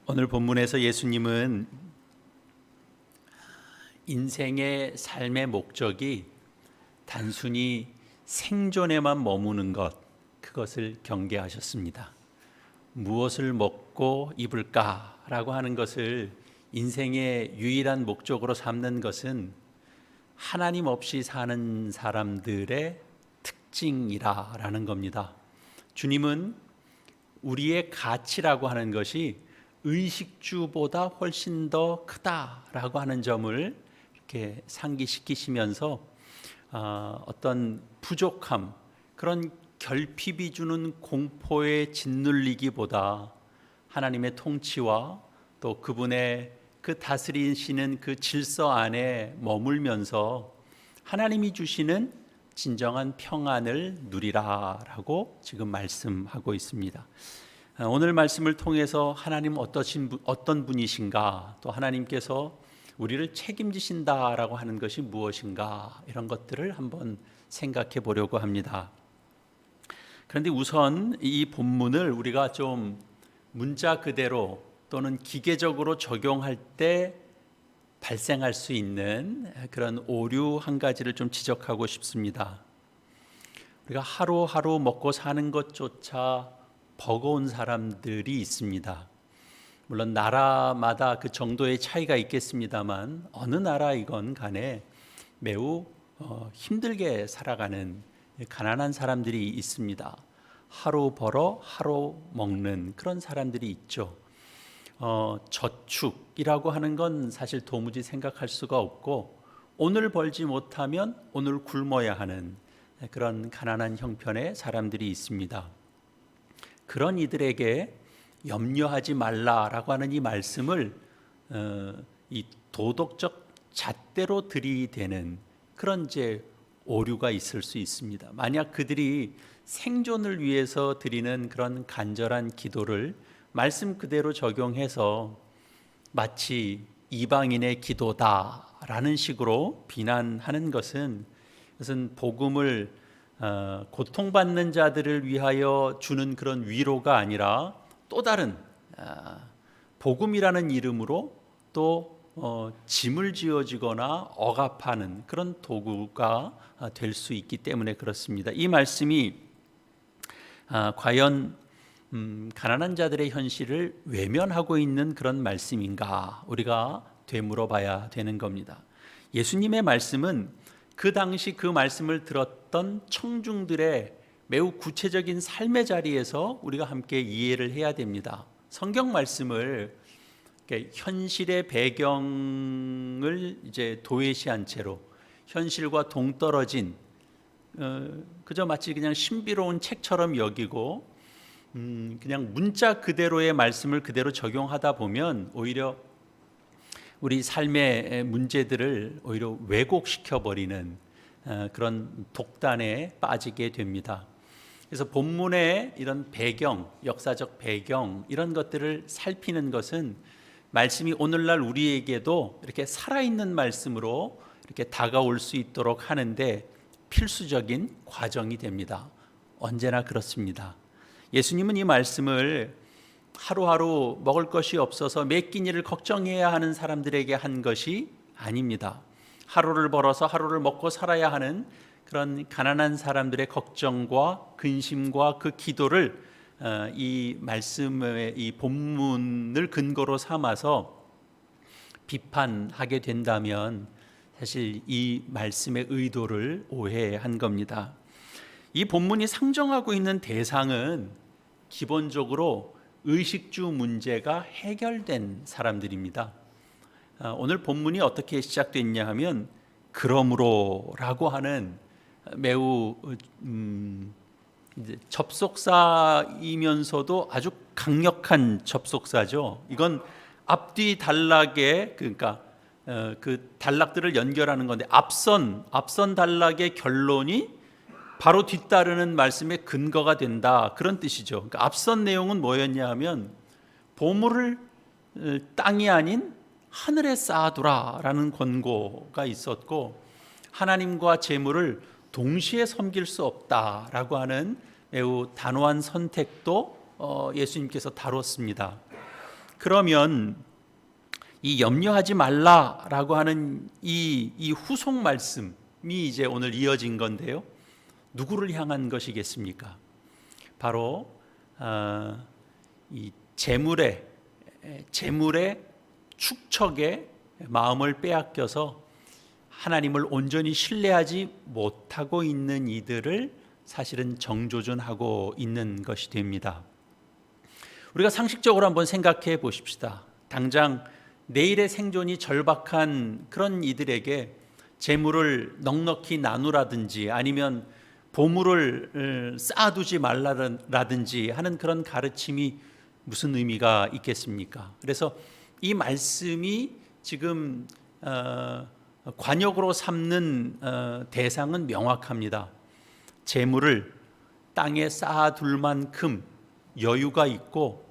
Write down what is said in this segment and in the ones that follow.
오늘 본문에서 예수님은 인생의 삶의 목적이 단순히 생존에만 머무는 그것을 경계하셨습니다. 무엇을 먹고 입을까라고 하는 것을 인생의 유일한 목적으로 삼는 것은 하나님 없이 사는 사람들의 특징이라는 겁니다. 주님은 우리의 가치라고 하는 것이 의식주보다 훨씬 더 크다라고 하는 점을 이렇게 상기시키시면서 어떤 부족함, 그런 결핍이 주는 공포에 짓눌리기보다 하나님의 통치와 또 그분의 그 다스리시는 그 질서 안에 머물면서 하나님이 주시는 진정한 평안을 누리라라고 지금 말씀하고 있습니다. 오늘 말씀을 통해서 하나님 어떤 분이신가, 또 하나님께서 우리를 책임지신다라고 하는 것이 무엇인가, 이런 것들을 한번 생각해 보려고 합니다. 그런데 우선 이 본문을 우리가 좀 문자 그대로 또는 기계적으로 적용할 때 발생할 수 있는 그런 오류 한 가지를 좀 지적하고 싶습니다. 우리가 하루하루 먹고 사는 것조차 버거운 사람들이 있습니다. 물론 나라마다 그 정도의 차이가 있겠습니다만 어느 나라이건 간에 매우 힘들게 살아가는 가난한 사람들이 있습니다. 하루 벌어 하루 먹는 그런 사람들이 있죠. 저축이라고 하는 건 사실 도무지 생각할 수가 없고, 오늘 벌지 못하면 오늘 굶어야 하는 그런 가난한 형편의 사람들이 있습니다. 그런 이들에게 염려하지 말라라고 하는 이 말씀을 이 도덕적 잣대로 들이대는 그런 이제 오류가 있을 수 있습니다. 만약 그들이 생존을 위해서 드리는 그런 간절한 기도를 말씀 그대로 적용해서 마치 이방인의 기도다라는 식으로 비난하는 것은 복음을 고통받는 자들을 위하여 주는 그런 위로가 아니라 또 다른 복음이라는 이름으로 또 짐을 지어지거나 억압하는 그런 도구가 될 수 있기 때문에 그렇습니다. 이 말씀이 과연 가난한 자들의 현실을 외면하고 있는 그런 말씀인가, 우리가 되물어봐야 되는 겁니다. 예수님의 말씀은 그 당시 그 말씀을 들었던 청중들의 매우 구체적인 삶의 자리에서 우리가 함께 이해를 해야 됩니다. 성경 말씀을 현실의 배경을 이제 도외시한 채로 현실과 동떨어진 그저 마치 그냥 신비로운 책처럼 여기고 그냥 문자 그대로의 말씀을 그대로 적용하다 보면 오히려 우리 삶의 문제들을 오히려 왜곡시켜 버리는 그런 독단에 빠지게 됩니다. 그래서 본문의 이런 배경, 역사적 배경, 이런 것들을 살피는 것은 말씀이 오늘날 우리에게도 이렇게 살아있는 말씀으로 이렇게 다가올 수 있도록 하는데 필수적인 과정이 됩니다. 언제나 그렇습니다. 예수님은 이 말씀을 하루하루 먹을 것이 없어서 매 끼니를 걱정해야 하는 사람들에게 한 것이 아닙니다. 하루를 벌어서 하루를 먹고 살아야 하는 그런 가난한 사람들의 걱정과 근심과 그 기도를 이 말씀의 이 본문을 근거로 삼아서 비판하게 된다면 사실 이 말씀의 의도를 오해한 겁니다. 이 본문이 상정하고 있는 대상은 기본적으로 의식주 문제가 해결된 사람들입니다. 오늘 본문이 어떻게 시작됐냐 하면 그러므로라고 하는 매우 접속사이면서도 아주 강력한 접속사죠. 이건 앞뒤 단락에 그러니까 그 단락들을 연결하는 건데 앞선 단락의 결론이 바로 뒤따르는 말씀의 근거가 된다, 그런 뜻이죠. 그러니까 앞선 내용은 뭐였냐 하면 보물을 땅이 아닌 하늘에 쌓아두라라는 권고가 있었고, 하나님과 재물을 동시에 섬길 수 없다라고 하는 매우 단호한 선택도 예수님께서 다뤘습니다. 그러면 이 염려하지 말라라고 하는 이 후속 말씀이 이제 오늘 이어진 건데요. 누구를 향한 것이겠습니까? 바로 이 재물의 축척에 마음을 빼앗겨서 하나님을 온전히 신뢰하지 못하고 있는 이들을 사실은 정조준하고 있는 것이 됩니다. 우리가 상식적으로 한번 생각해 보십시다. 당장 내일의 생존이 절박한 그런 이들에게 재물을 넉넉히 나누라든지 아니면 보물을 쌓아두지 말라든지 하는 그런 가르침이 무슨 의미가 있겠습니까? 그래서 이 말씀이 지금 관역으로 삼는 대상은 명확합니다. 재물을 땅에 쌓아둘 만큼 여유가 있고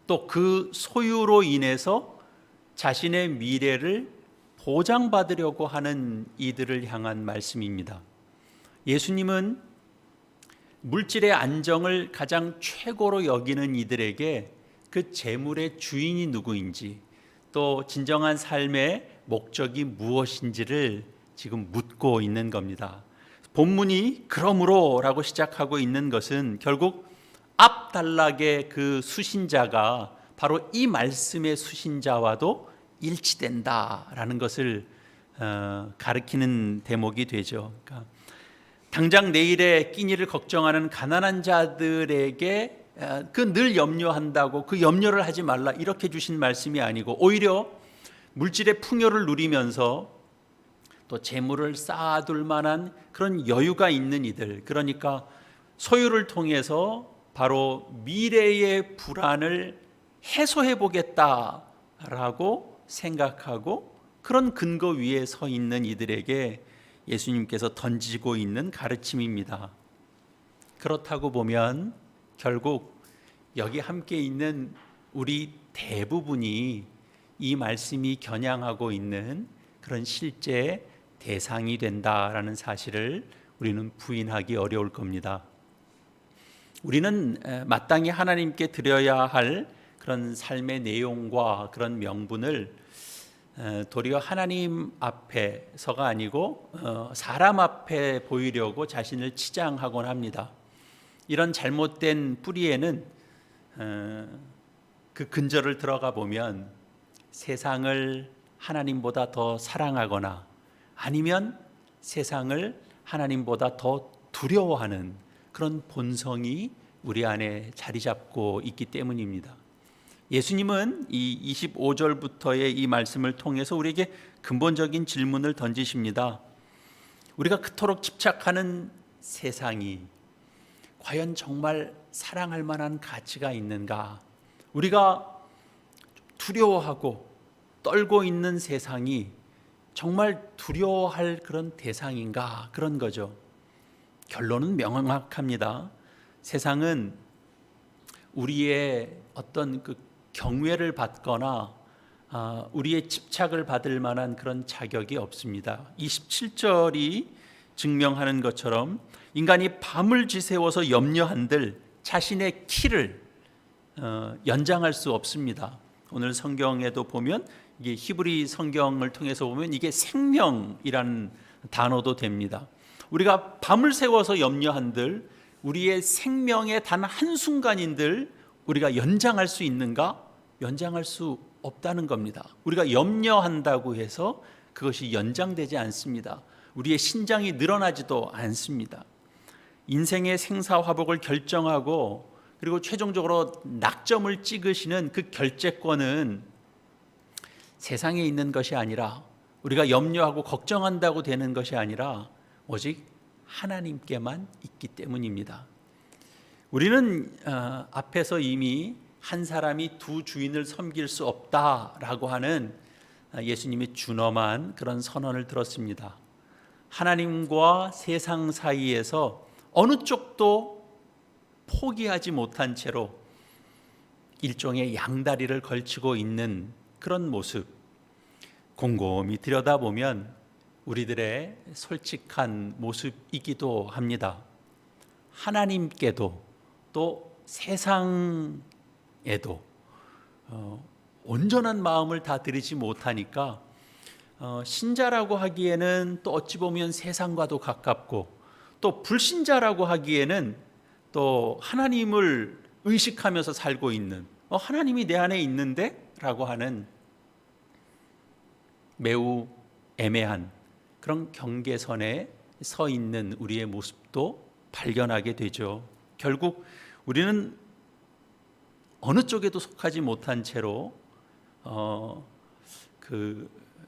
또 그 소유로 인해서 자신의 미래를 보장받으려고 하는 이들을 향한 말씀입니다. 예수님은 물질의 안정을 가장 최고로 여기는 이들에게 그 재물의 주인이 누구인지 또 진정한 삶의 목적이 무엇인지를 지금 묻고 있는 겁니다. 본문이 그러므로라고 시작하고 있는 것은 결국 앞 단락의 그 수신자가 바로 이 말씀의 수신자와도 일치된다라는 것을 가리키는 대목이 되죠. 그러니까 당장 내일의 끼니를 걱정하는 가난한 자들에게 그 늘 염려한다고 그 염려를 하지 말라 이렇게 주신 말씀이 아니고 오히려 물질의 풍요를 누리면서 또 재물을 쌓아둘 만한 그런 여유가 있는 이들, 그러니까 소유를 통해서 바로 미래의 불안을 해소해 보겠다라고 생각하고 그런 근거 위에 서 있는 이들에게 예수님께서 던지고 있는 가르침입니다. 그렇다고 보면 결국 여기 함께 있는 우리 대부분이 이 말씀이 겨냥하고 있는 그런 실제 대상이 된다라는 사실을 우리는 부인하기 어려울 겁니다. 우리는 마땅히 하나님께 드려야 할 그런 삶의 내용과 그런 명분을 도리어 하나님 앞에서가 아니고 사람 앞에 보이려고 자신을 치장하곤 합니다. 이런 잘못된 뿌리에는 그 근저를 들어가 보면 세상을 하나님보다 더 사랑하거나 아니면 세상을 하나님보다 더 두려워하는 그런 본성이 우리 안에 자리 잡고 있기 때문입니다. 예수님은 이 25절부터의 이 말씀을 통해서 우리에게 근본적인 질문을 던지십니다. 우리가 그토록 집착하는 세상이 과연 정말 사랑할 만한 가치가 있는가? 우리가 두려워하고 떨고 있는 세상이 정말 두려워할 그런 대상인가? 그런 거죠. 결론은 명확합니다. 세상은 우리의 어떤 그 경외를 받거나 우리의 집착을 받을 만한 그런 자격이 없습니다. 27절이 증명하는 것처럼 인간이 밤을 지새워서 염려한들 자신의 키를 연장할 수 없습니다. 오늘 성경에도 보면 이게 히브리 성경을 통해서 보면 이게 생명이라는 단어도 됩니다. 우리가 밤을 새워서 염려한들 우리의 생명의 단 한순간인들 우리가 연장할 수 있는가? 연장할 수 없다는 겁니다. 우리가 염려한다고 해서 그것이 연장되지 않습니다. 우리의 신장이 늘어나지도 않습니다. 인생의 생사화복을 결정하고 그리고 최종적으로 낙점을 찍으시는 그 결재권은 세상에 있는 것이 아니라 우리가 염려하고 걱정한다고 되는 것이 아니라 오직 하나님께만 있기 때문입니다. 우리는 앞에서 이미 한 사람이 두 주인을 섬길 수 없다라고 하는 예수님의 준엄한 그런 선언을 들었습니다. 하나님과 세상 사이에서 어느 쪽도 포기하지 못한 채로 일종의 양다리를 걸치고 있는 그런 모습, 곰곰이 들여다보면 우리들의 솔직한 모습이기도 합니다. 하나님께도 또 세상에도 온전한 마음을 다 드리지 못하니까 신자라고 하기에는 또 어찌 보면 세상과도 가깝고, 또 불신자라고 하기에는 또 하나님을 의식하면서 살고 있는, 하나님이 내 안에 있는데? 라고 하는 매우 애매한 그런 경계선에 서 있는 우리의 모습도 발견하게 되죠. 결국 우리는 어느 쪽에도 속하지 못한 채로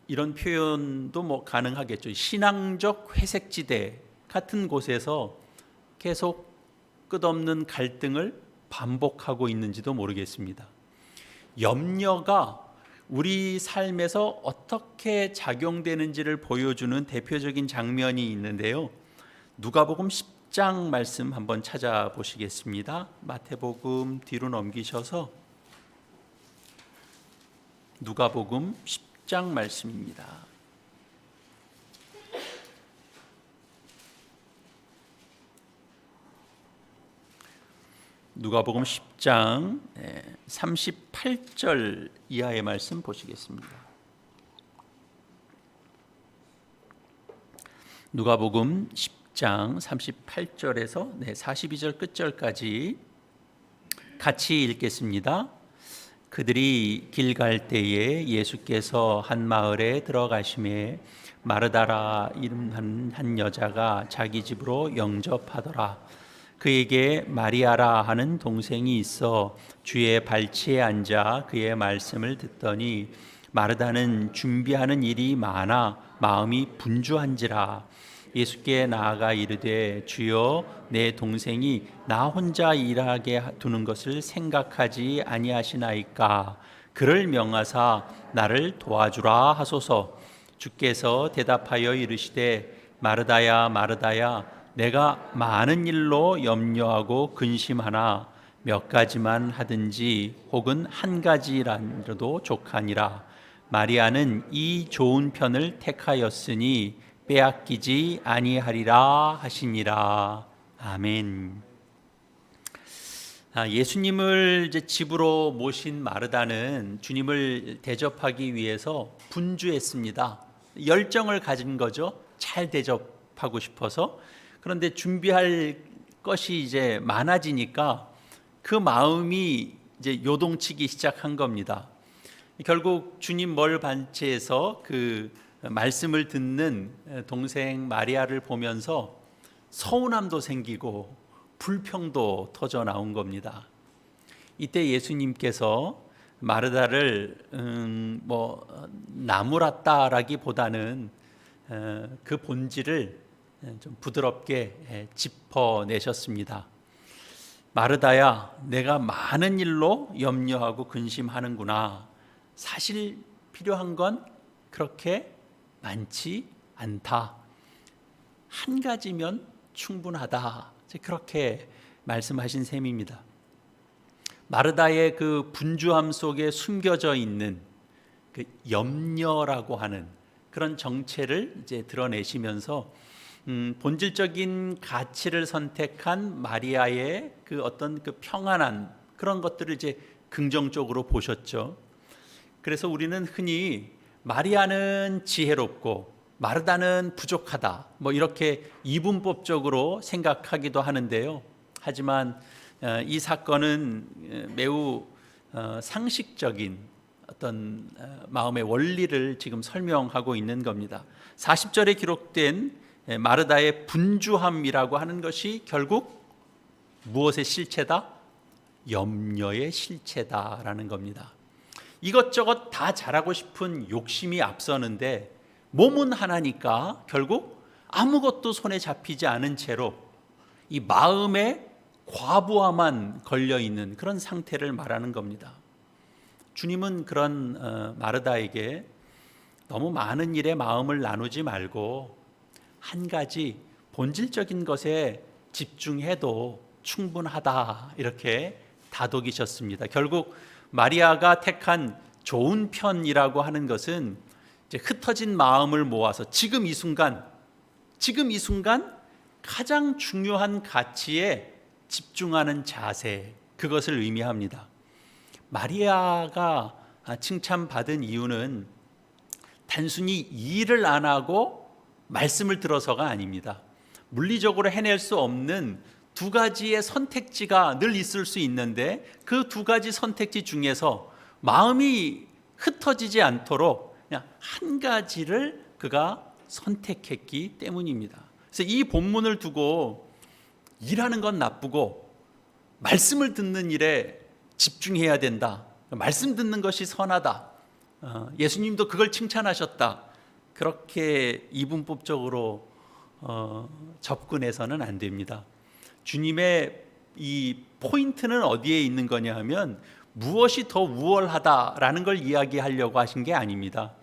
이런 표현도 가능하겠죠. 신앙적 회색지대 같은 곳에서 계속 끝없는 갈등을 반복하고 있는지도 모르겠습니다. 염려가 우리 삶에서 어떻게 작용되는지를 보여주는 대표적인 장면이 있는데요. 누가복음 10장 말씀 한번 찾아보시겠습니다. 마태복음 뒤로 넘기셔서 누가복음 10장 말씀입니다. 누가복음 10장 38절 이하의 말씀 보시겠습니다. 누가복음 10장 38절에서 42절 끝절까지 같이 읽겠습니다. 그들이 길 갈 때에 예수께서 한 마을에 들어가심에 마르다라 이름하는 한 여자가 자기 집으로 영접하더라. 그에게 마리아라 하는 동생이 있어 주의 발치에 앉아 그의 말씀을 듣더니 마르다는 준비하는 일이 많아 마음이 분주한지라. 예수께 나아가 이르되 주여 내 동생이 나 혼자 일하게 두는 것을 생각하지 아니하시나이까. 그를 명하사 나를 도와주라 하소서. 주께서 대답하여 이르시되 마르다야 마르다야 내가 많은 일로 염려하고 근심하나 몇 가지만 하든지 혹은 한 가지라도 족하니라. 마리아는 이 좋은 편을 택하였으니 빼앗기지 아니하리라 하시니라. 아멘. 예수님을 이제 집으로 모신 마르다는 주님을 대접하기 위해서 분주했습니다. 열정을 가진 거죠. 잘 대접하고 싶어서. 그런데 준비할 것이 이제 많아지니까 그 마음이 이제 요동치기 시작한 겁니다. 결국 주님 멀 반체에서 그 말씀을 듣는 동생 마리아를 보면서 서운함도 생기고 불평도 터져 나온 겁니다. 이때 예수님께서 마르다를 나무랐다라기보다는 그 본질을 좀 부드럽게 짚어내셨습니다. 마르다야, 내가 많은 일로 염려하고 근심하는구나. 사실 필요한 건 그렇게 많지 않다. 한 가지면 충분하다. 그렇게 말씀하신 셈입니다. 마르다의 그 분주함 속에 숨겨져 있는 그 염려라고 하는 그런 정체를 이제 드러내시면서 본질적인 가치를 선택한 마리아의 그 어떤 그 평안한 그런 것들을 이제 긍정적으로 보셨죠. 그래서 우리는 흔히 마리아는 지혜롭고 마르다는 부족하다, 이렇게 이분법적으로 생각하기도 하는데요. 하지만 이 사건은 매우 상식적인 어떤 마음의 원리를 지금 설명하고 있는 겁니다. 40절에 기록된 마르다의 분주함이라고 하는 것이 결국 무엇의 실체다? 염려의 실체다라는 겁니다. 이것저것 다 잘하고 싶은 욕심이 앞서는데 몸은 하나니까 결국 아무것도 손에 잡히지 않은 채로 이 마음에 과부하만 걸려있는 그런 상태를 말하는 겁니다. 주님은 그런 마르다에게 너무 많은 일에 마음을 나누지 말고 한 가지 본질적인 것에 집중해도 충분하다, 이렇게 다독이셨습니다. 결국 마리아가 택한 좋은 편이라고 하는 것은 이제 흩어진 마음을 모아서 지금 이 순간 가장 중요한 가치에 집중하는 자세, 그것을 의미합니다. 마리아가 칭찬받은 이유는 단순히 일을 안 하고 말씀을 들어서가 아닙니다. 물리적으로 해낼 수 없는 두 가지의 선택지가 늘 있을 수 있는데 그 두 가지 선택지 중에서 마음이 흩어지지 않도록 그냥 한 가지를 그가 선택했기 때문입니다. 그래서 이 본문을 두고 일하는 건 나쁘고 말씀을 듣는 일에 집중해야 된다. 말씀 듣는 것이 선하다. 예수님도 그걸 칭찬하셨다. 그렇게 이분법적으로 접근해서는 안 됩니다. 주님의 이 포인트는 어디에 있는 거냐 하면 무엇이 더 우월하다라는 걸 이야기하려고 하신 게 아닙니다.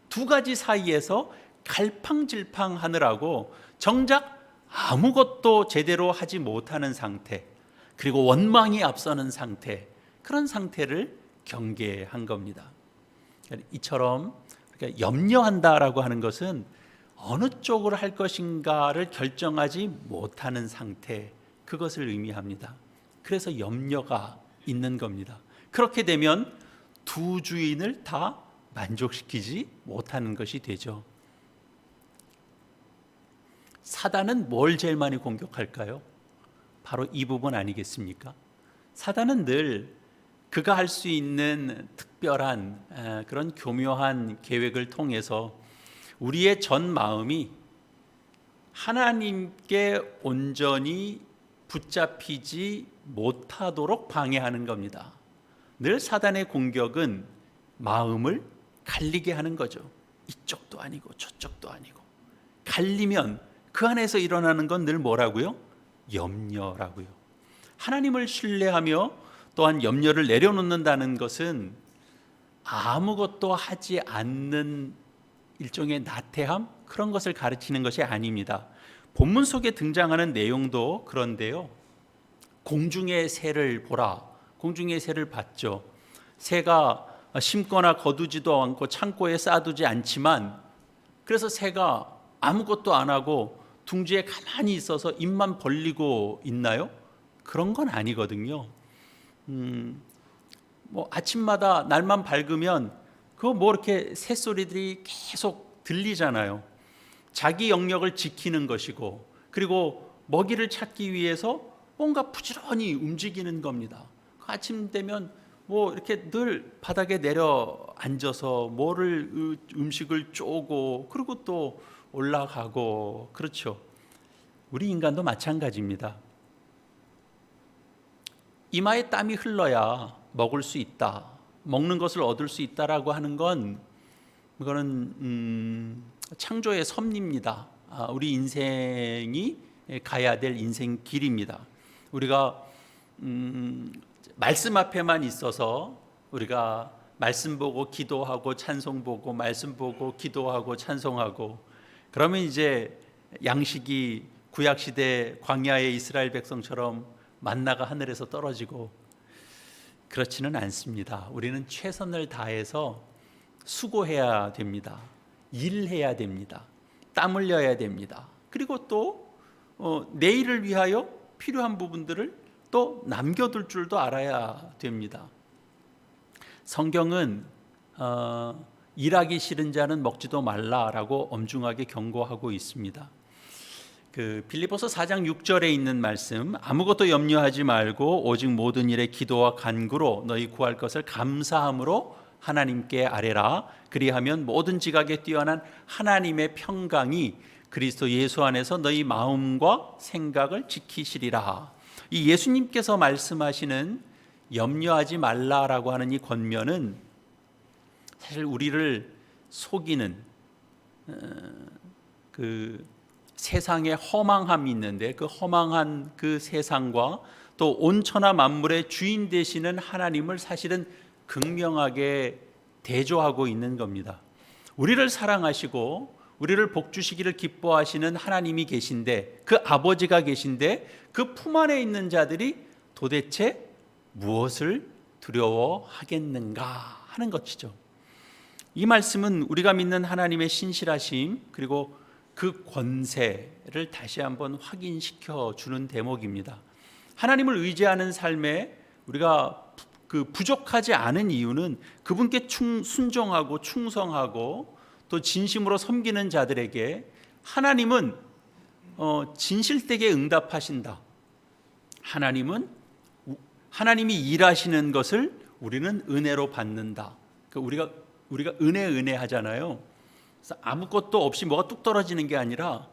두 가지 사이에서 갈팡질팡하느라고 정작 아무것도 제대로 하지 못하는 상태, 그리고 원망이 앞서는 상태, 그런 상태를 경계한 겁니다. 이처럼 염려한다라고 하는 것은 어느 쪽으로 할 것인가를 결정하지 못하는 상태, 그것을 의미합니다. 그래서 염려가 있는 겁니다. 그렇게 되면 두 주인을 다 만족시키지 못하는 것이 되죠. 사단은 뭘 제일 많이 공격할까요? 바로 이 부분 아니겠습니까? 사단은 늘 그가 할 수 있는 특별한 그런 교묘한 계획을 통해서 우리의 전 마음이 하나님께 온전히 붙잡히지 못하도록 방해하는 겁니다. 늘 사단의 공격은 마음을 갈리게 하는 거죠. 이쪽도 아니고 저쪽도 아니고. 갈리면 그 안에서 일어나는 건 늘 뭐라고요? 염려라고요. 하나님을 신뢰하며 또한 염려를 내려놓는다는 것은 아무것도 하지 않는 일종의 나태함, 그런 것을 가르치는 것이 아닙니다. 본문 속에 등장하는 내용도 그런데요. 공중의 새를 보라. 공중의 새를 봤죠. 새가 심거나 거두지도 않고 창고에 쌓아두지 않지만, 그래서 새가 아무것도 안 하고 둥지에 가만히 있어서 입만 벌리고 있나요? 그런 건 아니거든요. 아침마다 날만 밝으면 이렇게 새소리들이 계속 들리잖아요. 자기 영역을 지키는 것이고, 그리고 먹이를 찾기 위해서 뭔가 부지런히 움직이는 겁니다. 아침 되면 이렇게 늘 바닥에 내려 앉아서 음식을 쪼고, 그리고 또 올라가고, 그렇죠. 우리 인간도 마찬가지입니다. 이마에 땀이 흘러야 먹을 수 있다, 먹는 것을 얻을 수 있다라고 하는 건, 이거는 창조의 섭리입니다. 우리 인생이 가야 될 인생 길입니다. 우리가 말씀 앞에만 있어서 우리가 말씀 보고 기도하고 찬송 보고 말씀 보고 기도하고 찬송하고, 그러면 이제 양식이 구약시대 광야의 이스라엘 백성처럼 만나가 하늘에서 떨어지고, 그렇지는 않습니다. 우리는 최선을 다해서 수고해야 됩니다. 일해야 됩니다. 땀 흘려야 됩니다. 그리고 또 내일을 위하여 필요한 부분들을 또 남겨둘 줄도 알아야 됩니다. 성경은 일하기 싫은 자는 먹지도 말라라고 엄중하게 경고하고 있습니다. 빌립보서 4장 6절에 있는 말씀, 아무것도 염려하지 말고 오직 모든 일에 기도와 간구로 너희 구할 것을 감사함으로 하나님께 아뢰라. 그리하면 모든 지각에 뛰어난 하나님의 평강이 그리스도 예수 안에서 너희 마음과 생각을 지키시리라. 이 예수님께서 말씀하시는 염려하지 말라라고 하는 이 권면은 사실 우리를 속이는 그 세상에 허망함이 있는데, 그 허망한 그 세상과 또 온천하 만물의 주인 되시는 하나님을 사실은 극명하게 대조하고 있는 겁니다. 우리를 사랑하시고 우리를 복주시기를 기뻐하시는 하나님이 계신데, 그 아버지가 계신데, 그 품 안에 있는 자들이 도대체 무엇을 두려워하겠는가 하는 것이죠. 이 말씀은 우리가 믿는 하나님의 신실하심, 그리고 그 권세를 다시 한번 확인시켜 주는 대목입니다. 하나님을 의지하는 삶에 우리가 그 부족하지 않은 이유는 그분께 순종하고 충성하고 또 진심으로 섬기는 자들에게 하나님은 진실되게 응답하신다. 하나님이 일하시는 것을 우리는 은혜로 받는다. 우리가 은혜 하잖아요. 그래서 아무것도 없이 뭐가 뚝 떨어지는 게 아니라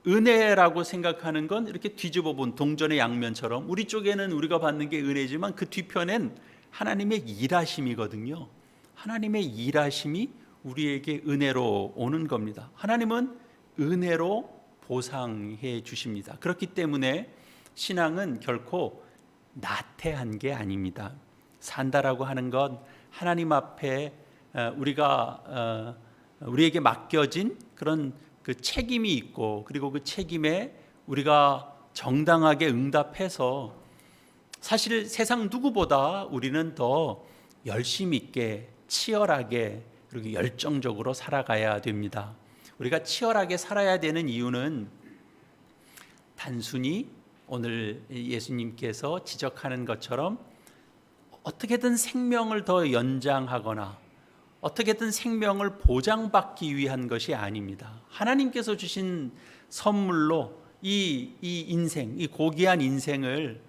은혜라고 생각하는 건 이렇게 뒤집어 본 동전의 양면처럼 우리 쪽에는 우리가 받는 게 은혜지만 그 뒤편엔 하나님의 일하심이거든요. 하나님의 일하심이 우리에게 은혜로 오는 겁니다. 하나님은 은혜로 보상해 주십니다. 그렇기 때문에 신앙은 결코 나태한 게 아닙니다. 산다라고 하는 건 하나님 앞에 우리에게 맡겨진 그런 그 책임이 있고, 그리고 그 책임에 우리가 정당하게 응답해서 사실 세상 누구보다 우리는 더 열심 있게 치열하게 그리고 열정적으로 살아가야 됩니다. 우리가 치열하게 살아야 되는 이유는 단순히 오늘 예수님께서 지적하는 것처럼 어떻게든 생명을 더 연장하거나 어떻게든 생명을 보장받기 위한 것이 아닙니다. 하나님께서 주신 선물로 이 인생, 이 고귀한 인생을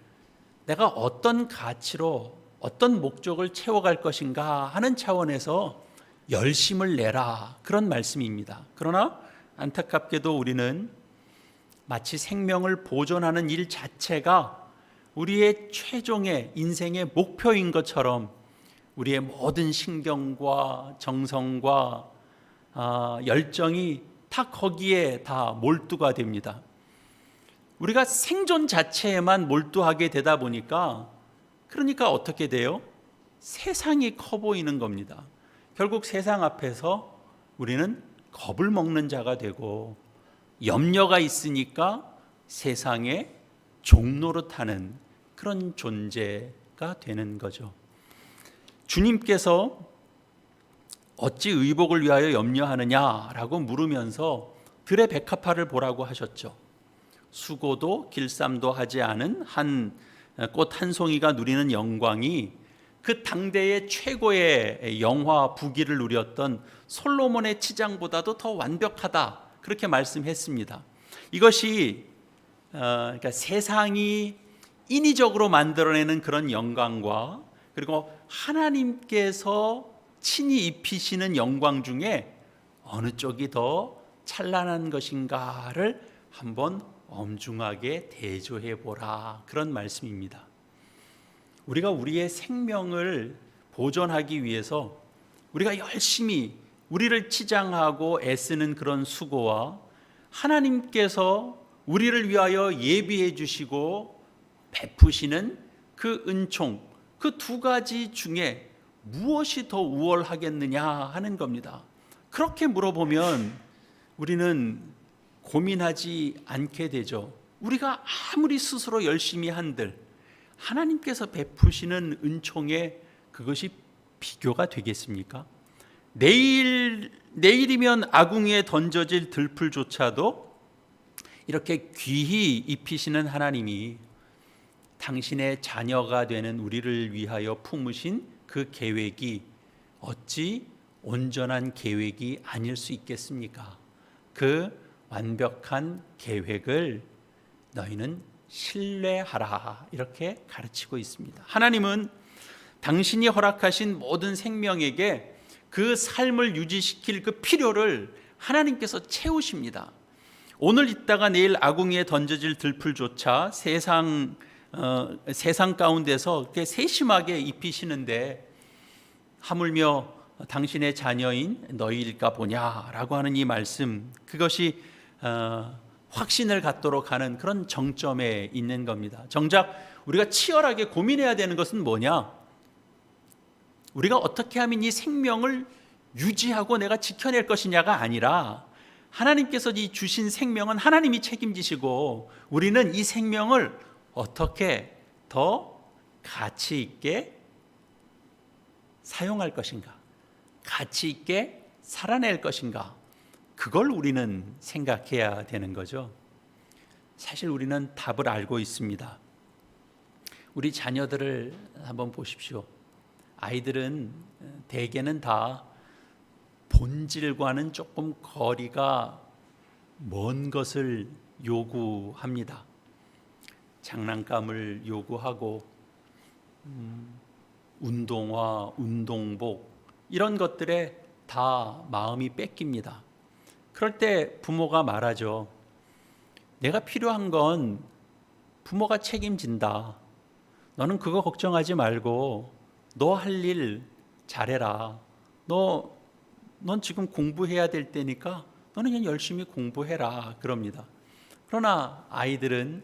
내가 어떤 가치로 어떤 목적을 채워갈 것인가 하는 차원에서 열심을 내라, 그런 말씀입니다. 그러나 안타깝게도 우리는 마치 생명을 보존하는 일 자체가 우리의 최종의 인생의 목표인 것처럼 우리의 모든 신경과 정성과 열정이 다 거기에 다 몰두가 됩니다. 우리가 생존 자체에만 몰두하게 되다 보니까 그러니까 어떻게 돼요? 세상이 커 보이는 겁니다. 결국 세상 앞에서 우리는 겁을 먹는 자가 되고 염려가 있으니까 세상의 종노릇하는 그런 존재가 되는 거죠. 주님께서 어찌 의복을 위하여 염려하느냐라고 물으면서 들의 백합화를 보라고 하셨죠. 수고도 길쌈도 하지 않은 꽃 한 송이가 누리는 영광이 그 당대의 최고의 영화 부귀를 누렸던 솔로몬의 치장보다도 더 완벽하다, 그렇게 말씀했습니다. 이것이 그러니까 세상이 인위적으로 만들어내는 그런 영광과 그리고 하나님께서 친히 입히시는 영광 중에 어느 쪽이 더 찬란한 것인가를 한번 엄중하게 대조해 보라, 그런 말씀입니다. 우리가 우리의 생명을 보존하기 위해서 우리가 열심히 우리를 치장하고 애쓰는 그런 수고와 하나님께서 우리를 위하여 예비해 주시고 베푸시는 그 은총, 그 두 가지 중에 무엇이 더 우월하겠느냐 하는 겁니다. 그렇게 물어보면 우리는 고민하지 않게 되죠. 우리가 아무리 스스로 열심히 한들 하나님께서 베푸시는 은총에 그것이 비교가 되겠습니까? 내일이면 아궁이에 던져질 들풀조차도 이렇게 귀히 입히시는 하나님이 당신의 자녀가 되는 우리를 위하여 품으신 그 계획이 어찌 온전한 계획이 아닐 수 있겠습니까? 그 완벽한 계획을 너희는 신뢰하라, 이렇게 가르치고 있습니다. 하나님은 당신이 허락하신 모든 생명에게 그 삶을 유지시킬 그 필요를 하나님께서 채우십니다. 오늘 있다가 내일 아궁이에 던져질 들풀조차 세상 가운데서 그렇게 세심하게 입히시는데 하물며 당신의 자녀인 너희일까 보냐라고 하는 이 말씀, 그것이 확신을 갖도록 하는 그런 정점에 있는 겁니다. 정작 우리가 치열하게 고민해야 되는 것은 뭐냐? 우리가 어떻게 하면 이 생명을 유지하고 내가 지켜낼 것이냐가 아니라 하나님께서 이 주신 생명은 하나님이 책임지시고 우리는 이 생명을 어떻게 더 가치 있게 사용할 것인가, 가치 있게 살아낼 것인가, 그걸 우리는 생각해야 되는 거죠. 사실 우리는 답을 알고 있습니다. 우리 자녀들을 한번 보십시오. 아이들은 대개는 다 본질과는 조금 거리가 먼 것을 요구합니다. 장난감을 요구하고 운동화, 운동복 이런 것들에 다 마음이 뺏깁니다. 그럴 때 부모가 말하죠. 내가 필요한 건 부모가 책임진다. 너는 그거 걱정하지 말고 너 할 일 잘해라. 넌 지금 공부해야 될 때니까 너는 그냥 열심히 공부해라. 그럽니다. 그러나 아이들은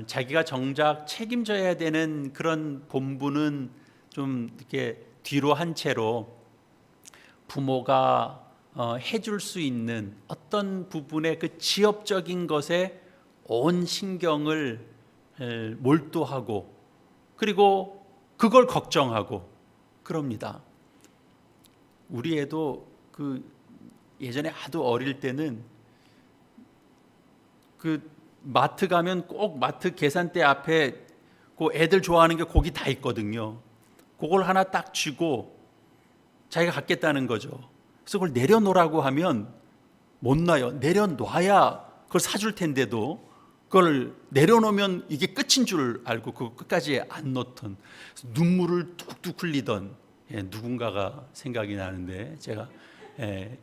자기가 정작 책임져야 되는 그런 본분은 좀 이렇게 뒤로 한 채로 부모가 해줄 수 있는 어떤 부분의 그 지엽적인 것에 온 신경을 몰두하고 그리고 그걸 걱정하고 그럽니다. 우리 애도 예전에 아주 어릴 때는 마트 가면 꼭 마트 계산대 앞에 그 애들 좋아하는 게 거기 다 있거든요. 그걸 하나 딱 쥐고 자기가 갖겠다는 거죠. 그래서 그걸 내려놓으라고 하면 못 놔요. 내려놔야 그걸 사줄 텐데도 그걸 내려놓으면 이게 끝인 줄 알고 그거 끝까지 안 놓던, 눈물을 뚝뚝 흘리던 누군가가 생각이 나는데 제가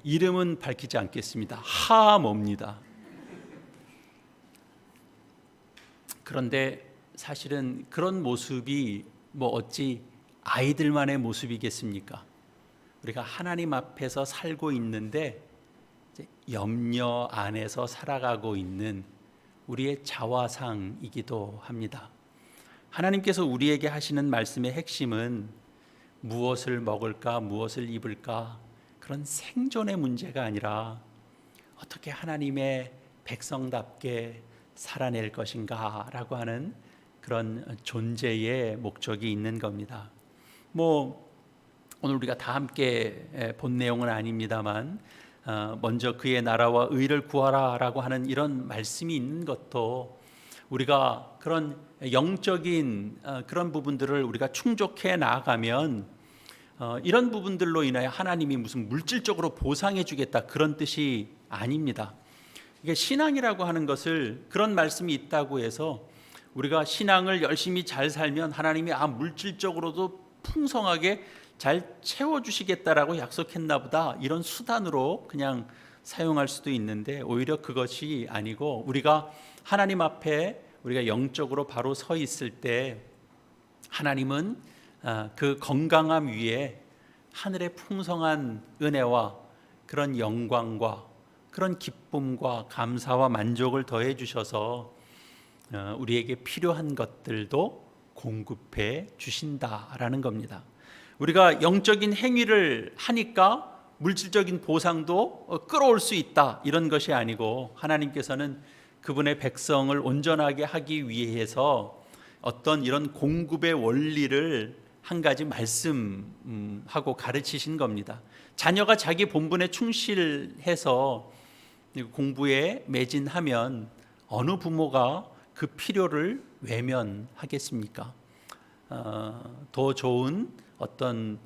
이름은 밝히지 않겠습니다. 하모입니다. 그런데 사실은 그런 모습이 어찌 아이들만의 모습이겠습니까? 우리가 하나님 앞에서 살고 있는데 염려 안에서 살아가고 있는 우리의 자화상이기도 합니다. 하나님께서 우리에게 하시는 말씀의 핵심은 무엇을 먹을까, 무엇을 입을까 그런 생존의 문제가 아니라 어떻게 하나님의 백성답게 살아낼 것인가 라고 하는 그런 존재의 목적이 있는 겁니다. 오늘 우리가 다 함께 본 내용은 아닙니다만 먼저 그의 나라와 의를 구하라 라고 하는 이런 말씀이 있는 것도 우리가 그런 영적인 그런 부분들을 우리가 충족해 나아가면 이런 부분들로 인하여 하나님이 무슨 물질적으로 보상해 주겠다 그런 뜻이 아닙니다. 이게 신앙이라고 하는 것을 그런 말씀이 있다고 해서 우리가 신앙을 열심히 잘 살면 하나님이 물질적으로도 풍성하게 잘 채워주시겠다라고 약속했나 보다 이런 수단으로 그냥 사용할 수도 있는데 오히려 그것이 아니고 우리가 하나님 앞에 우리가 영적으로 바로 서 있을 때 하나님은 그 건강함 위에 하늘의 풍성한 은혜와 그런 영광과 그런 기쁨과 감사와 만족을 더해 주셔서 우리에게 필요한 것들도 공급해 주신다라는 겁니다. 우리가 영적인 행위를 하니까 물질적인 보상도 끌어올 수 있다 이런 것이 아니고 하나님께서는 그분의 백성을 온전하게 하기 위해서 어떤 이런 공급의 원리를 한 가지 말씀하고 가르치신 겁니다. 자녀가 자기 본분에 충실해서 공부에 매진하면 어느 부모가 그 필요를 외면하겠습니까? 더 좋은 어떤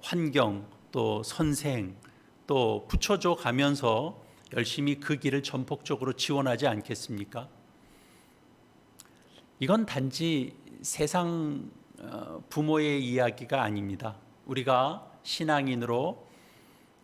환경 또 선생 또 붙여줘 가면서 열심히 그 길을 전폭적으로 지원하지 않겠습니까? 이건 단지 세상 부모의 이야기가 아닙니다. 우리가 신앙인으로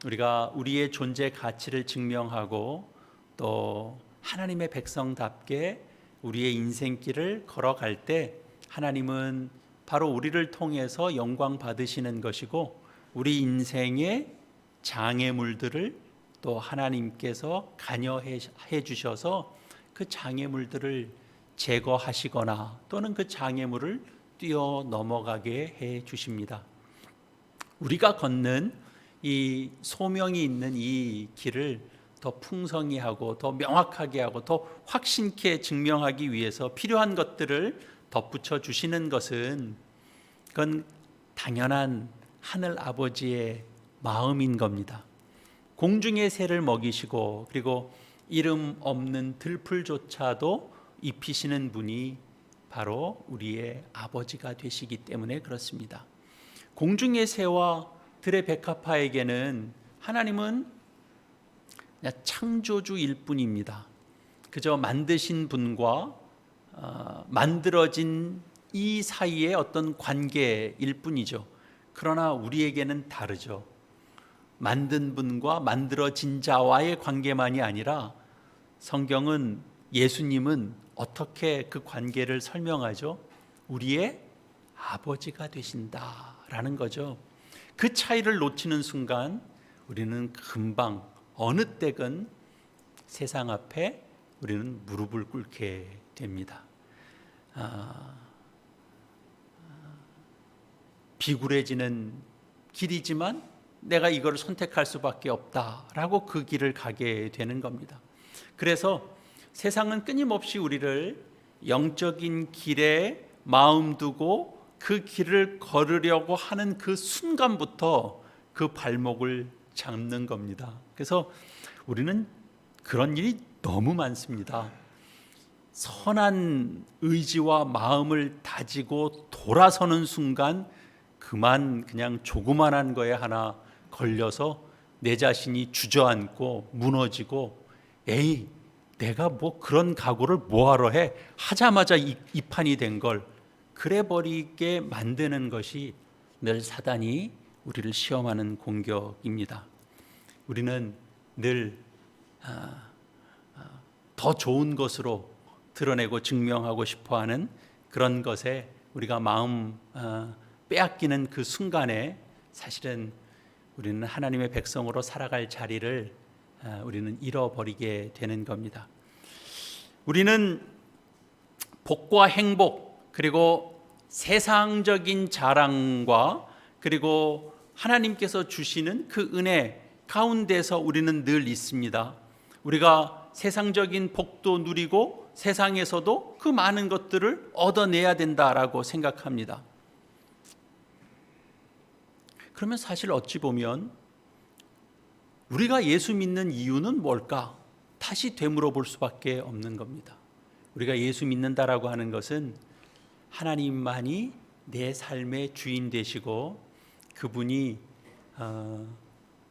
우리가 우리의 존재 가치를 증명하고 또 하나님의 백성답게 우리의 인생길을 걸어갈 때 하나님은 바로 우리를 통해서 영광 받으시는 것이고 우리 인생의 장애물들을 또 하나님께서 관여해 주셔서 그 장애물들을 제거하시거나 또는 그 장애물을 뛰어넘어가게 해 주십니다. 우리가 걷는 이 소명이 있는 이 길을 더 풍성히 하고 더 명확하게 하고 더 확신케 증명하기 위해서 필요한 것들을 덧붙여 주시는 것은 그건 당연한 하늘 아버지의 마음인 겁니다. 공중의 새를 먹이시고 그리고 이름 없는 들풀조차도 입히시는 분이 바로 우리의 아버지가 되시기 때문에 그렇습니다. 공중의 새와 들의 백합화에게는 하나님은 그냥 창조주일 뿐입니다. 그저 만드신 분과 만들어진 이 사이의 어떤 관계일 뿐이죠. 그러나 우리에게는 다르죠. 만든 분과 만들어진 자와의 관계만이 아니라 성경은 예수님은 어떻게 그 관계를 설명하죠? 우리의 아버지가 되신다라는 거죠. 그 차이를 놓치는 순간 우리는 금방 어느 때건 세상 앞에 우리는 무릎을 꿇게 됩니다. 비굴해지는 길이지만 내가 이걸 선택할 수밖에 없다라고 그 길을 가게 되는 겁니다. 그래서 세상은 끊임없이 우리를 영적인 길에 마음 두고 그 길을 걸으려고 하는 그 순간부터 그 발목을 잡는 겁니다. 그래서 우리는 그런 일이 너무 많습니다. 선한 의지와 마음을 다지고 돌아서는 순간 그만 그냥 조그만한 거에 하나 걸려서 내 자신이 주저앉고 무너지고 에이 내가 뭐 그런 각오를 뭐하러 해 하자마자 이 판이 된 걸 그래 버리게 만드는 것이 늘 사단이 우리를 시험하는 공격입니다. 우리는 늘 더 좋은 것으로 드러내고 증명하고 싶어하는 그런 것에 우리가 마음 빼앗기는 그 순간에 사실은 우리는 하나님의 백성으로 살아갈 자리를 우리는 잃어버리게 되는 겁니다. 우리는 복과 행복 그리고 세상적인 자랑과 그리고 하나님께서 주시는 그 은혜 가운데서 우리는 늘 있습니다. 우리가 세상적인 복도 누리고 세상에서도 그 많은 것들을 얻어내야 된다라고 생각합니다. 그러면 사실 어찌 보면 우리가 예수 믿는 이유는 뭘까? 다시 되물어 볼 수밖에 없는 겁니다. 우리가 예수 믿는다라고 하는 것은 하나님만이 내 삶의 주인 되시고 그분이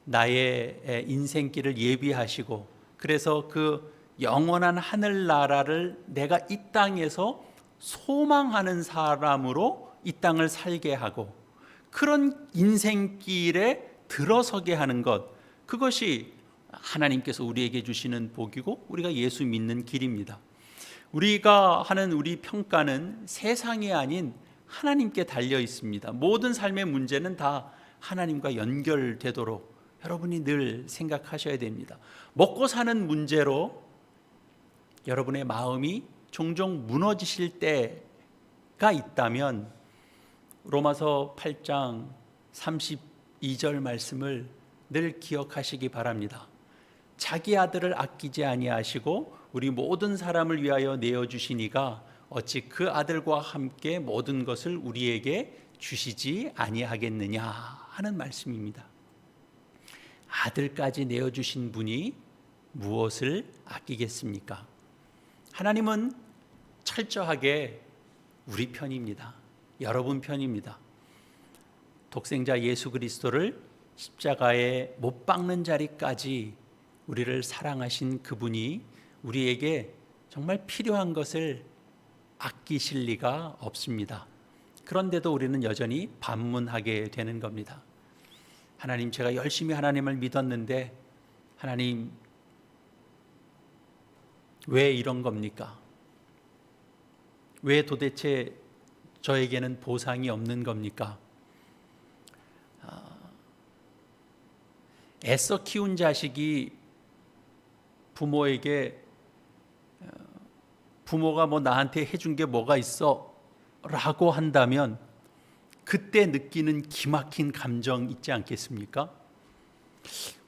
나의 인생길을 예비하시고 그래서 그 영원한 하늘나라를 내가 이 땅에서 소망하는 사람으로 이 땅을 살게 하고 그런 인생길에 들어서게 하는 것 그것이 하나님께서 우리에게 주시는 복이고 우리가 예수 믿는 길입니다. 우리가 하는 우리 평가는 세상이 아닌 하나님께 달려 있습니다. 모든 삶의 문제는 다 하나님과 연결되도록 여러분이 늘 생각하셔야 됩니다. 먹고 사는 문제로 여러분의 마음이 종종 무너지실 때가 있다면 로마서 8장 32절 말씀을 늘 기억하시기 바랍니다. 자기 아들을 아끼지 아니하시고 우리 모든 사람을 위하여 내어주시니가 어찌 그 아들과 함께 모든 것을 우리에게 주시지 아니하겠느냐 하는 말씀입니다. 아들까지 내어주신 분이 무엇을 아끼겠습니까? 하나님은 철저하게 우리 편입니다. 여러분 편입니다. 독생자 예수 그리스도를 십자가에 못 박는 자리까지 우리를 사랑하신 그분이 우리에게 정말 필요한 것을 아끼실 리가 없습니다. 그런데도 우리는 여전히 반문하게 되는 겁니다. 하나님, 제가 열심히 하나님을 믿었는데 하나님 왜 이런 겁니까? 왜 도대체 저에게는 보상이 없는 겁니까? 애써 키운 자식이 부모에게 부모가 뭐 나한테 해준 게 뭐가 있어? 라고 한다면 그때 느끼는 기막힌 감정 있지 않겠습니까?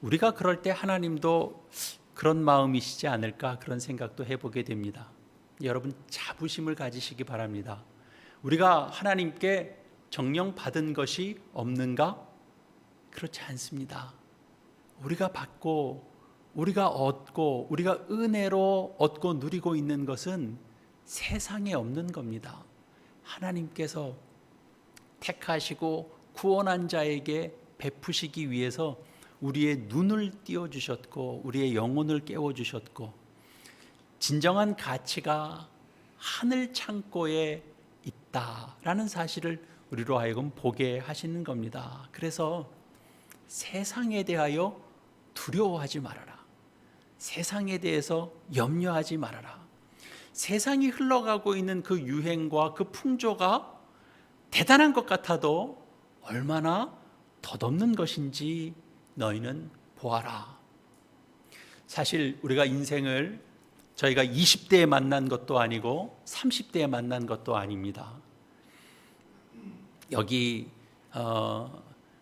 우리가 그럴 때 하나님도 그런 마음이시지 않을까 그런 생각도 해보게 됩니다. 여러분 자부심을 가지시기 바랍니다. 우리가 하나님께 정령 받은 것이 없는가? 그렇지 않습니다. 우리가 받고 우리가 얻고 우리가 은혜로 얻고 누리고 있는 것은 세상에 없는 겁니다. 하나님께서 택하시고 구원한 자에게 베푸시기 위해서 우리의 눈을 띄워주셨고 우리의 영혼을 깨워주셨고 진정한 가치가 하늘 창고에 있다라는 사실을 우리로 하여금 보게 하시는 겁니다. 그래서 세상에 대하여 두려워하지 말아라. 세상에 대해서 염려하지 말아라. 세상이 흘러가고 있는 그 유행과 그 풍조가 대단한 것 같아도 얼마나 덧없는 것인지 너희는 보아라. 사실 우리가 인생을 저희가 20대에 만난 것도 아니고 30대에 만난 것도 아닙니다. 여기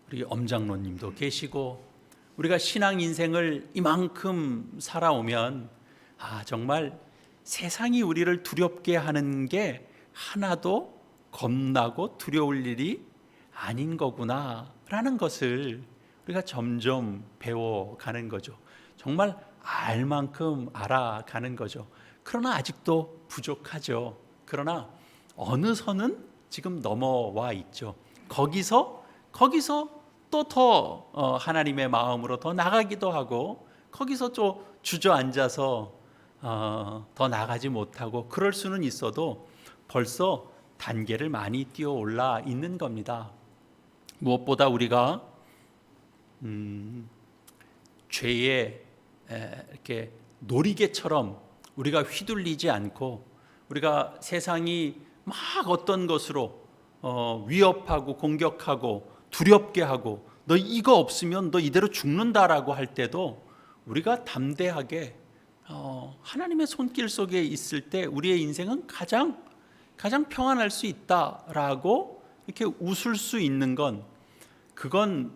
우리 엄장로님도 계시고 우리가 신앙 인생을 이만큼 살아오면 정말 세상이 우리를 두렵게 하는 게 하나도 겁나고 두려울 일이 아닌 거구나 라는 것을 우리가 점점 배워가는 거죠. 정말 알 만큼 알아가는 거죠. 그러나 아직도 부족하죠. 그러나 어느 선은 지금 넘어와 있죠. 거기서 또 더 하나님의 마음으로 더 나가기도 하고 거기서 또 주저앉아서 더 나가지 못하고 그럴 수는 있어도 벌써 단계를 많이 뛰어 올라 있는 겁니다. 무엇보다 우리가 죄에 이렇게 놀이개처럼 우리가 휘둘리지 않고 우리가 세상이 막 어떤 것으로 위협하고 공격하고 두렵게 하고 너 이거 없으면 너 이대로 죽는다라고 할 때도 우리가 담대하게 하나님의 손길 속에 있을 때 우리의 인생은 가장 평안할 수 있다라고 이렇게 웃을 수 있는 그건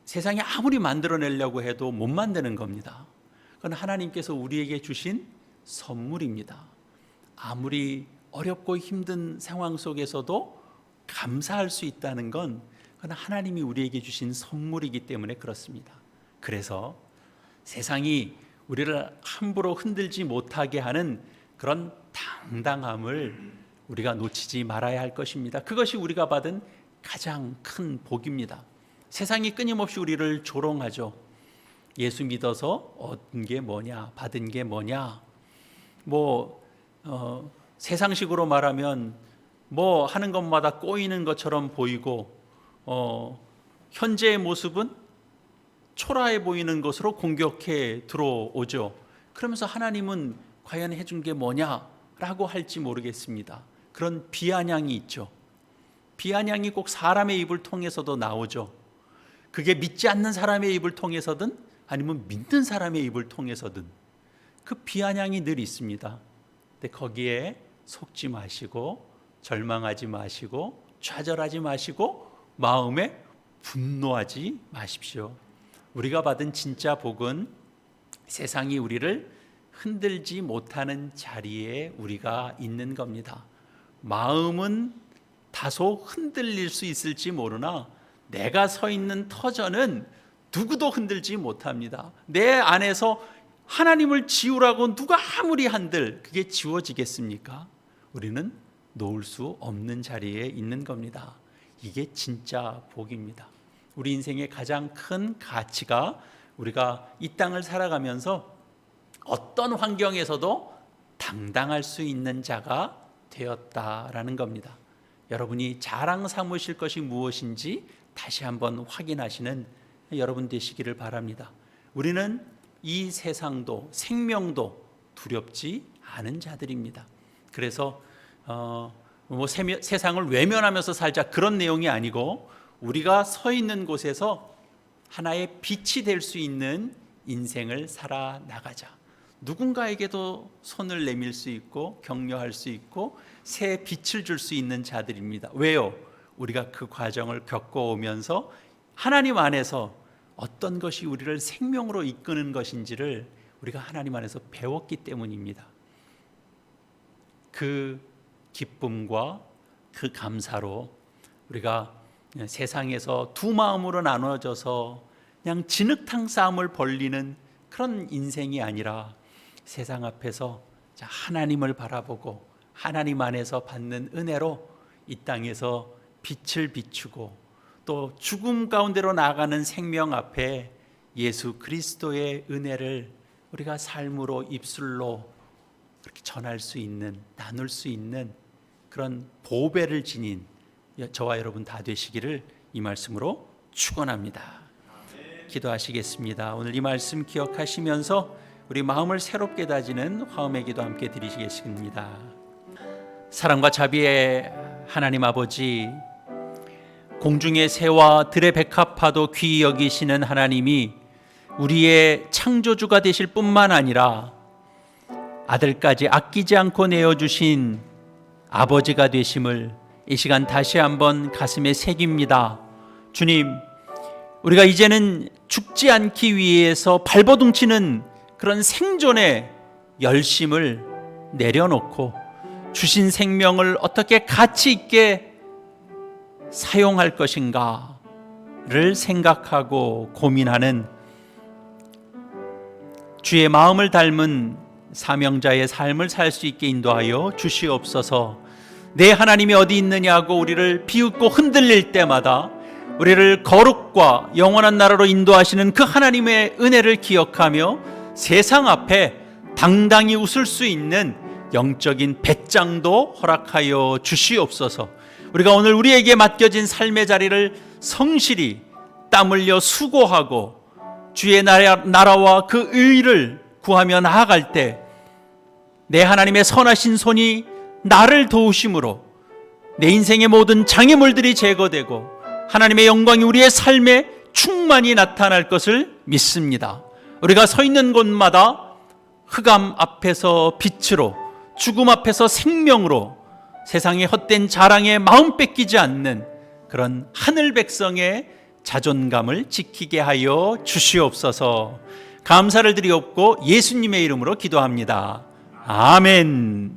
세상이 아무리 만들어내려고 해도 못 만드는 겁니다. 그건 하나님께서 우리에게 주신 선물입니다. 아무리 어렵고 힘든 상황 속에서도 감사할 수 있다는 건 그건 하나님이 우리에게 주신 선물이기 때문에 그렇습니다. 그래서 세상이 우리를 함부로 흔들지 못하게 하는 그런 당당함을 우리가 놓치지 말아야 할 것입니다. 그것이 우리가 받은 가장 큰 복입니다. 세상이 끊임없이 우리를 조롱하죠. 예수 믿어서 얻은 게 뭐냐, 받은 게 뭐냐. 세상식으로 말하면 하는 것마다 꼬이는 것처럼 보이고 현재의 모습은 초라해 보이는 것으로 공격해 들어오죠. 그러면서 하나님은 과연 해준 게 뭐냐라고 할지 모르겠습니다. 그런 비아냥이 있죠. 비아냥이 꼭 사람의 입을 통해서도 나오죠. 그게 믿지 않는 사람의 입을 통해서든 아니면 믿는 사람의 입을 통해서든 그 비아냥이 늘 있습니다. 근데 거기에 속지 마시고 절망하지 마시고 좌절하지 마시고 마음에 분노하지 마십시오. 우리가 받은 진짜 복은 세상이 우리를 흔들지 못하는 자리에 우리가 있는 겁니다. 마음은 다소 흔들릴 수 있을지 모르나 내가 서 있는 터전은 누구도 흔들지 못합니다. 내 안에서 하나님을 지우라고 누가 아무리 한들 그게 지워지겠습니까? 우리는 놓을 수 없는 자리에 있는 겁니다. 이게 진짜 복입니다. 우리 인생의 가장 큰 가치가 우리가 이 땅을 살아가면서 어떤 환경에서도 당당할 수 있는 자가 되었다라는 겁니다. 여러분이 자랑 삼으실 것이 무엇인지 다시 한번 확인하시는 여러분 되시기를 바랍니다. 우리는 이 세상도 생명도 두렵지 않은 자들입니다. 그래서 세상을 외면하면서 살자 그런 내용이 아니고 우리가 서 있는 곳에서 하나의 빛이 될 수 있는 인생을 살아나가자. 누군가에게도 손을 내밀 수 있고 격려할 수 있고 새 빛을 줄 수 있는 자들입니다. 왜요? 우리가 그 과정을 겪어오면서 하나님 안에서 어떤 것이 우리를 생명으로 이끄는 것인지를 우리가 하나님 안에서 배웠기 때문입니다. 그 기쁨과 그 감사로 우리가 세상에서 두 마음으로 나눠져서 그냥 진흙탕 싸움을 벌리는 그런 인생이 아니라 세상 앞에서 하나님을 바라보고 하나님 안에서 받는 은혜로 이 땅에서 빛을 비추고 또 죽음 가운데로 나아가는 생명 앞에 예수 그리스도의 은혜를 우리가 삶으로 입술로 그렇게 전할 수 있는, 나눌 수 있는 그런 보배를 지닌 저와 여러분 다 되시기를 이 말씀으로 축원합니다. 기도하시겠습니다. 오늘 이 말씀 기억하시면서 우리 마음을 새롭게 다지는 화음의 기도 함께 드리시겠습니다. 사랑과 자비의 하나님 아버지, 공중의 새와 들의 백합화도 귀히 여기시는 하나님이 우리의 창조주가 되실 뿐만 아니라 아들까지 아끼지 않고 내어주신 아버지가 되심을 이 시간 다시 한번 가슴에 새깁니다. 주님, 우리가 이제는 죽지 않기 위해서 발버둥치는 그런 생존의 열심을 내려놓고 주신 생명을 어떻게 가치 있게 사용할 것인가를 생각하고 고민하는 주의 마음을 닮은 사명자의 삶을 살 수 있게 인도하여 주시옵소서. 내 하나님이 어디 있느냐고 우리를 비웃고 흔들릴 때마다 우리를 거룩과 영원한 나라로 인도하시는 그 하나님의 은혜를 기억하며 세상 앞에 당당히 웃을 수 있는 영적인 배짱도 허락하여 주시옵소서. 우리가 오늘 우리에게 맡겨진 삶의 자리를 성실히 땀 흘려 수고하고 주의 나라와 그 의를 구하며 나아갈 때 내 하나님의 선하신 손이 나를 도우심으로 내 인생의 모든 장애물들이 제거되고 하나님의 영광이 우리의 삶에 충만히 나타날 것을 믿습니다. 우리가 서 있는 곳마다 흑암 앞에서 빛으로, 죽음 앞에서 생명으로 세상의 헛된 자랑에 마음 뺏기지 않는 그런 하늘 백성의 자존감을 지키게 하여 주시옵소서. 감사를 드리옵고 예수님의 이름으로 기도합니다. 아멘.